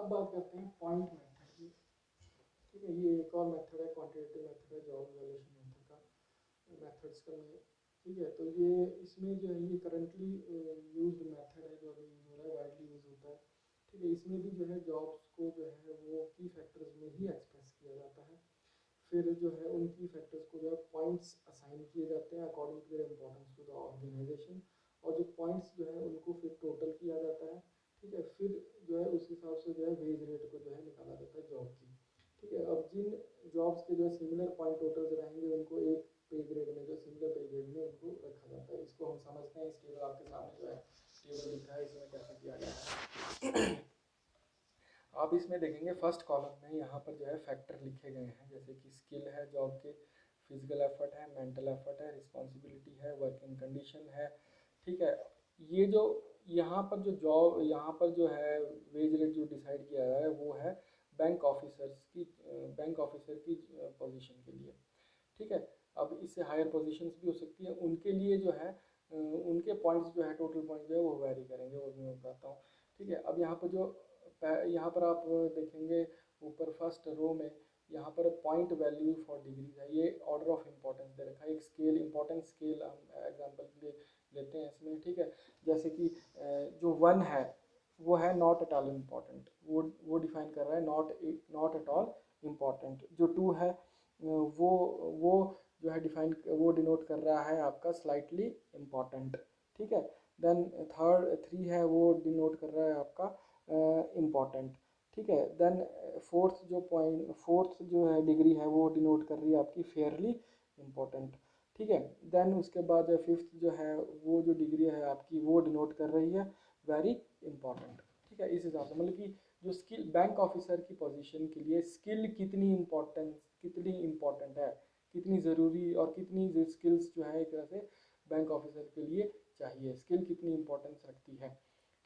अब बात करते हैं पॉइंट मेथड की। ठीक है, ये एक और मेथड है, क्वांटिटेटिव मेथड है जॉब इवैल्यूएशन मेथड का, मेथड्स का में। ठीक है, तो ये इसमें जो है ये करंटली यूज्ड मेथड है, जो अभी यूज हो रहा है, वाइडली यूज होता है। ठीक है, इसमें भी जो है जॉब्स को जो है वो की फैक्टर्स में ही एक्सप्रेस किया जाता है। फिर जो है उन की फैक्टर्स को जो है पॉइंट्स असाइन किए जाते हैं according to their importance to the organisation, और जो पॉइंट्स जो है उनको फिर टोटल किया जाता है। ठीक है, फिर जो है उस हिसाब से जो है वेज रेट को जो है निकाला जाता है जॉब की। ठीक है, अब जिन जॉब्स के जो सिमिलर पॉइंट टोटल्स रहेंगे उनको एक पे ग्रेड में, जो सिमिलर पे ग्रेड में उनको रखा जाता है। इसको हम समझते हैं, इस टेबल आपके सामने जो है टेबल लिखा है, इसमें कैसे किया गया है। आप इसमें देखेंगे फर्स्ट कॉलम में यहाँ पर जो है फैक्टर लिखे गए हैं, जैसे कि स्किल है जॉब के, फिजिकल एफर्ट है, मेंटल एफर्ट है, रिस्पॉन्सिबिलिटी है, वर्किंग कंडीशन है। ठीक है, ये जो यहाँ पर जो जॉब, यहाँ पर जो है वेज रेट जो डिसाइड किया है वो है बैंक ऑफिसर्स की, बैंक ऑफिसर की पोजीशन के लिए। ठीक है, अब इससे हायर पोजीशंस भी हो सकती है, उनके लिए जो है उनके पॉइंट्स जो है टोटल पॉइंट जो है वो वेरी करेंगे, वो भी मैं बताता हूँ। ठीक है, अब यहाँ पर जो यहाँ पर आप देखेंगे ऊपर फर्स्ट रो में यहाँ पर पॉइंट वैल्यू फॉर डिग्रीज है, ये ऑर्डर ऑफ इम्पोर्टेंस दे रखा है, एक स्केल इंपॉर्टेंस स्केल हम एग्जांपल के लिए लेते हैं इसमें। ठीक है, जैसे कि जो 1 है वो है नॉट एट ऑल इम्पॉर्टेंट, वो डिफाइन कर रहा है नॉट एट ऑल इम्पॉर्टेंट। जो 2 है वो जो है डिफाइन, वो डिनोट कर रहा है आपका स्लाइटली इम्पॉर्टेंट। ठीक है, देन 3 है वो डिनोट कर रहा है आपका इम्पॉर्टेंट। ठीक है, देन फोर्थ जो है डिग्री है वो डिनोट कर रही है आपकी फेयरली इम्पॉर्टेंट। ठीक है, देन उसके बाद फिफ्थ जो है वो जो डिग्री है आपकी वो डिनोट कर रही है वेरी इंपॉर्टेंट। ठीक है, इस हिसाब से मतलब कि जो स्किल बैंक ऑफिसर की पोजीशन के लिए स्किल कितनी इम्पोर्टेंट है, कितनी ज़रूरी और कितनी स्किल्स जो है एक तरह से बैंक ऑफिसर के लिए चाहिए, स्किल कितनी इम्पोर्टेंस रखती है।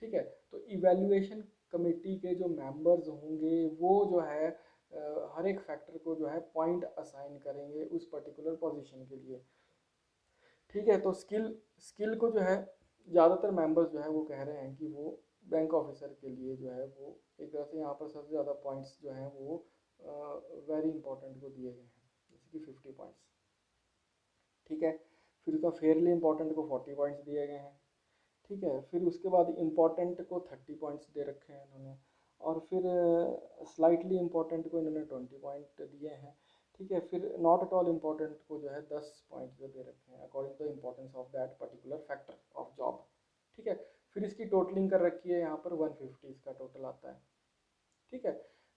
ठीक है, तो इवैल्यूएशन कमेटी के जो मेंबर्स होंगे वो जो है हर एक फैक्टर को जो है पॉइंट असाइन करेंगे उस पर्टिकुलर पोजीशन के लिए। ठीक है, तो स्किल को जो है ज़्यादातर मेंबर्स जो है वो कह रहे हैं कि वो बैंक ऑफिसर के लिए जो है वो एक तरह से यहाँ पर सबसे ज़्यादा पॉइंट्स जो हैं वो वेरी इंपॉर्टेंट को दिए गए हैं, जैसे कि 50 पॉइंट्स। ठीक है, फिर उसका फेयरली इंपॉर्टेंट को 40 पॉइंट्स दिए गए हैं। ठीक है, फिर उसके बाद इम्पॉर्टेंट को 30 पॉइंट्स दे रखे हैं इन्होंने, और फिर स्लाइटली इम्पॉर्टेंट को इन्होंने 20 पॉइंट दिए हैं। ठीक है, फिर नॉट एट ऑल इम्पॉर्टेंट को जो है 10 पॉइंट जो दे रखे हैं according to importance of that particular factor of job. ठीक है, फिर इसकी टोटलिंग कर रखी है यहाँ पर 150 इसका टोटल आता है। ठीक है,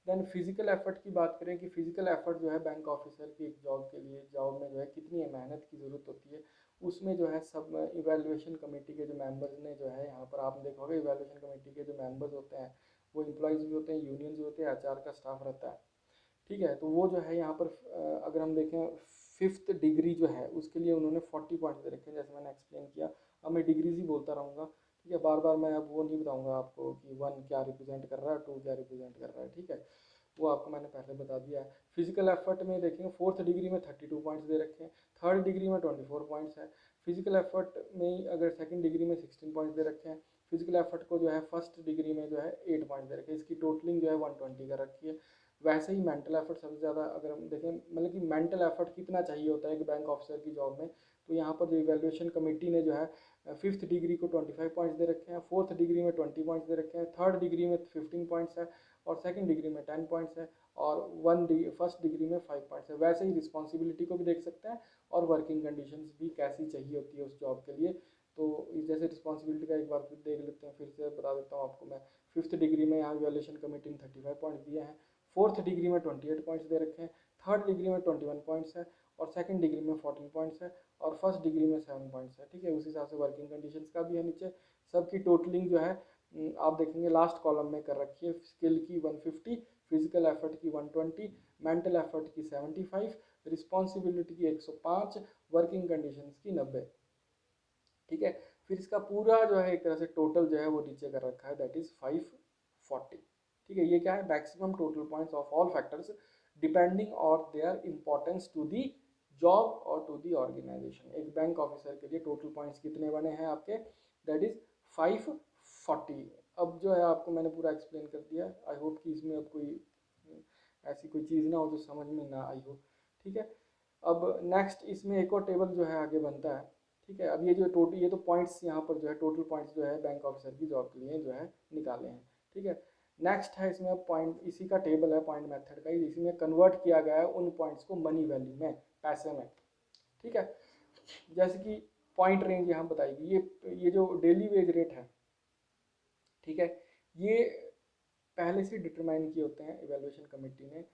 देन फिजिकल एफर्ट की बात करें कि फिजिकल एफर्ट जो है बैंक ऑफिसर की एक जॉब के लिए, जॉब में जो है कितनी मेहनत की ज़रूरत होती है, उसमें जो है सब इवैल्यूएशन कमेटी के जो मेंबर्स ने जो है यहाँ पर आप देखोगे इवैल्यूएशन कमेटी के जो मेंबर्स होते हैं वो एम्प्लॉयज़ भी होते हैं, यूनियंस भी होते हैं, एचआर का स्टाफ रहता है। ठीक है, तो वो जो है यहाँ पर अगर हम देखें फिफ्थ डिग्री जो है उसके लिए उन्होंने 40 पॉइंट दे रखे हैं, जैसे मैंने एक्सप्लेन किया। अब मैं डिग्रीज ही बोलता रहूँगा। ठीक है, बार बार मैं अब वो नहीं बताऊँगा आपको कि 1 क्या रिप्रेजेंट कर रहा है, 2 क्या रिप्रेजेंट कर रहा है। ठीक है, वो आपको मैंने पहले बता दिया है। फिजिकल एफर्ट में देखेंगे फोर्थ डिग्री में 32 पॉइंट्स दे रखे हैं, थर्ड डिग्री में 24 पॉइंट्स है। फिजिकल एफर्ट में अगर सेकंड डिग्री में 16 पॉइंट्स दे रखे हैं, फिजिकल एफर्ट को जो है फर्स्ट डिग्री में जो है 8 पॉइंट्स दे रखे हैं, इसकी टोटलिंग जो है 120 कर रखी है। वैसे ही मेंटल एफर्ट सबसे ज़्यादा अगर हम देखें, मतलब कि मेंटल एफर्ट कितना चाहिए होता है एक बैंक ऑफिसर की जॉब में, तो यहाँ पर जो इवैल्यूएशन कमेटी ने जो है फिफ्थ डिग्री को 25 पॉइंट्स दे रखे हैं, फोर्थ डिग्री में 20 पॉइंट्स दे रखे हैं, थर्ड डिग्री में 15 पॉइंट्स है, और सेकंड डिग्री में 10 पॉइंट्स है, और फर्स्ट डिग्री में 5 पॉइंट्स है। वैसे ही रिस्पॉन्सिबिलिटी को भी देख सकते हैं, और वर्किंग कंडीशंस भी कैसी चाहिए होती है उस जॉब के लिए। तो जैसे रिस्पॉन्सिबिलिटी का एक बार फिर देख लेते हैं, फिर से बता देता हूँ आपको मैं। फिफ्थ डिग्री में यहाँ इवैल्यूएशन कमेटी ने 35 पॉइंट्स दिए हैं, फोर्थ डिग्री में 28 पॉइंट्स दे रखे हैं, थर्ड डिग्री में 21 पॉइंट्स है, और सेकंड डिग्री में 14 पॉइंट्स है, और फर्स्ट डिग्री में 7 पॉइंट्स है। ठीक है, उस हिसाब से वर्किंग कंडीशंस का भी है नीचे। सबकी टोटलिंग जो है आप देखेंगे लास्ट कॉलम में कर रखी है, स्किल की 150, फिजिकल एफर्ट की 120, मेंटल एफर्ट की 75, रिस्पॉन्सिबिलिटी की 105, वर्किंग कंडीशंस की 90। ठीक है, फिर इसका पूरा जो है एक तरह से टोटल जो है वो नीचे कर रखा है, दैट इज 540। ठीक है, ये क्या है, maximum total points of all factors depending और their importance to the job और टू दी ऑर्गेनाइजेशन। एक बैंक ऑफिसर के लिए टोटल पॉइंट्स कितने बने हैं आपके, दैट इज 540 अब जो है आपको मैंने पूरा एक्सप्लेन कर दिया। आई होप कि इसमें अब कोई ऐसी कोई चीज़ ना हो जो समझ में ना आई हो। ठीक है, अब नेक्स्ट इसमें एक और टेबल जो है आगे बनता है। ठीक है, अब ये जो टोटल, ये तो पॉइंट्स यहाँ पर जो है टोटल पॉइंट्स जो है बैंक ऑफिसर की जॉब के लिए जो है निकाले हैं। ठीक है, नेक्स्ट है इसमें पॉइंट, इसी का टेबल है पॉइंट मेथड का, इसमें कन्वर्ट किया गया है उन पॉइंट्स को मनी वैल्यू में, पैसे में। ठीक है, जैसे कि पॉइंट रेंज यहाँ बताएगी, ये जो डेली वेज रेट है, ठीक है, ये पहले से डिटरमाइन किए होते हैं इवैल्यूएशन कमेटी ने।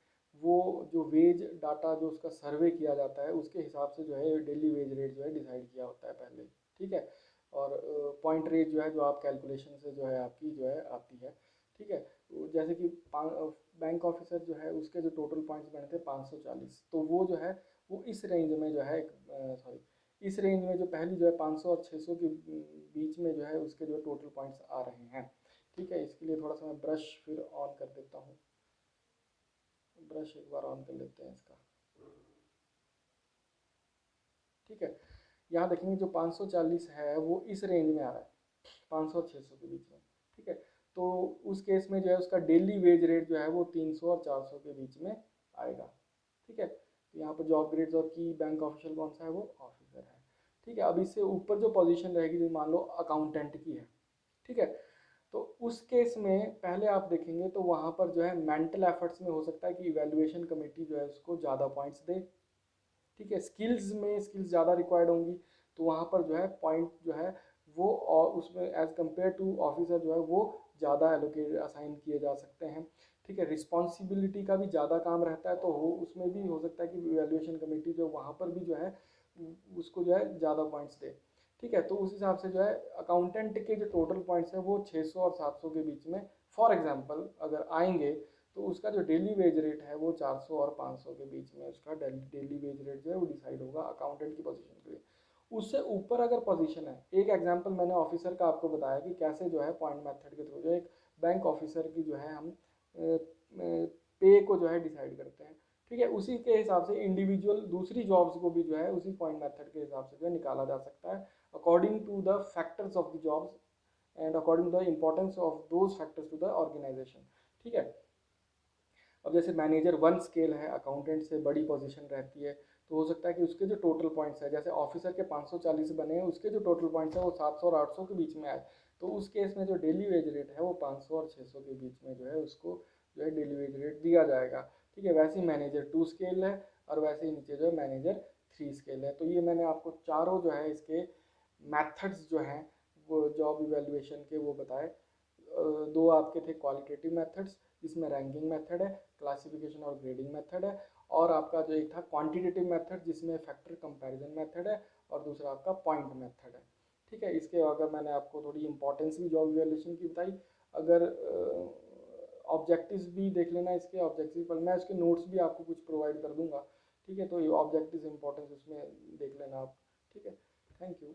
वो जो वेज डाटा जो उसका सर्वे किया जाता है उसके हिसाब से जो है डेली वेज रेट जो है डिसाइड किया होता है पहले। ठीक है, और पॉइंट रेट जो है जो आप कैलकुलेशन से जो है आपकी जो है आती है। ठीक है, जैसे कि बैंक ऑफिसर जो है उसके जो टोटल पॉइंट्स बने थे 540, तो वो जो है वो इस रेंज में जो है, सॉरी, इस रेंज में जो पहली जो है 500 और 600 के बीच में जो है उसके जो टोटल पॉइंट्स आ रहे हैं। ठीक है, इसके लिए थोड़ा सा मैं ब्रश फिर ऑन कर देता हूँ, ब्रश एक बार ऑन कर लेते हैं इसका। ठीक है, यहाँ देखेंगे जो 540 है वो इस रेंज में आ रहा है, 500 और 600 के बीच में। ठीक है, तो उस केस में जो है उसका डेली वेज रेट जो है वो 300 और 400 के बीच में आएगा। ठीक है, तो यहाँ पर जॉब ग्रेड्स और की बैंक ऑफिशियल कौन सा है, वो ऑफिसर है। ठीक है, अब इससे ऊपर जो पोजीशन रहेगी जो मान लो अकाउंटेंट की है। ठीक है, तो उस केस में पहले आप देखेंगे तो वहाँ पर जो है मेंटल एफर्ट्स में हो सकता है कि इवैल्यूएशन कमेटी जो है उसको ज़्यादा पॉइंट्स दे। ठीक है, स्किल्स में स्किल्स ज़्यादा रिक्वायर्ड होंगी, तो वहाँ पर जो है पॉइंट जो है वो, और उसमें एज कम्पेयर टू ऑफिसर जो है वो ज़्यादा एलोकेट असाइन किए जा सकते हैं। ठीक है, रिस्पॉन्सिबिलिटी का भी ज़्यादा काम रहता है, तो हो उसमें भी हो सकता है कि इवैल्यूएशन कमेटी जो वहाँ पर भी जो है उसको जो है ज़्यादा पॉइंट्स दे। ठीक है, तो उस हिसाब से जो है अकाउंटेंट के जो टोटल पॉइंट्स हैं वो 600 और 700 के बीच में फॉर एग्जांपल अगर आएंगे, तो उसका जो डेली वेज रेट है वो 400 और 500 के बीच में उसका डेली वेज रेट जो है वो डिसाइड होगा अकाउंटेंट की पोजीशन के लिए। उससे ऊपर अगर पोजीशन है, एक एग्जांपल मैंने ऑफिसर का आपको बताया कि कैसे जो है पॉइंट मेथड के थ्रू जो एक बैंक ऑफिसर की जो है हम पे को जो है डिसाइड करते हैं। ठीक है, उसी के हिसाब से इंडिविजुअल दूसरी जॉब्स को भी जो है उसी पॉइंट मेथड के हिसाब से जो है निकाला जा सकता है, according to the factors of the jobs and according to the importance of those factors to the organisation. ठीक है, अब जैसे मैनेजर 1 स्केल है, अकाउंटेंट से बड़ी पोजीशन रहती है, तो हो सकता है कि उसके जो टोटल पॉइंट्स है, जैसे ऑफिसर के 540 बने हैं, उसके जो टोटल पॉइंट्स है वो 700 और 800 के बीच में आए, तो उस केस में जो डेली वेज रेट है वो 500 और 600 के बीच में जो है उसको जो है डेली वेज रेट दिया जाएगा। ठीक है, वैसे ही मैनेजर 2 स्केल है, और वैसे ही नीचे जो है मैनेजर 3 स्केल है। तो ये मैंने आपको चारों जो है इसके मैथड्स जो हैं वो जॉब इवेल्युएशन के वो बताए। दो आपके थे क्वालिटेटिव मेथड्स जिसमें रैंकिंग मेथड है, क्लासिफिकेशन और ग्रेडिंग मेथड है, और आपका जो एक था क्वांटिटेटिव मेथड जिसमें फैक्टर कंपैरिजन मेथड है, और दूसरा आपका पॉइंट मेथड है। ठीक है, इसके अगर मैंने आपको थोड़ी इंपॉर्टेंस भी जॉब इवैल्यूएशन की बताई, अगर ऑब्जेक्टिव्स भी देख लेना इसके, ऑब्जेक्टिव पर मैं इसके नोट्स भी आपको कुछ प्रोवाइड कर दूंगा। ठीक है, तो ये ऑब्जेक्टिव इंपॉर्टेंस इसमें देख लेना आप। ठीक है, थैंक यू।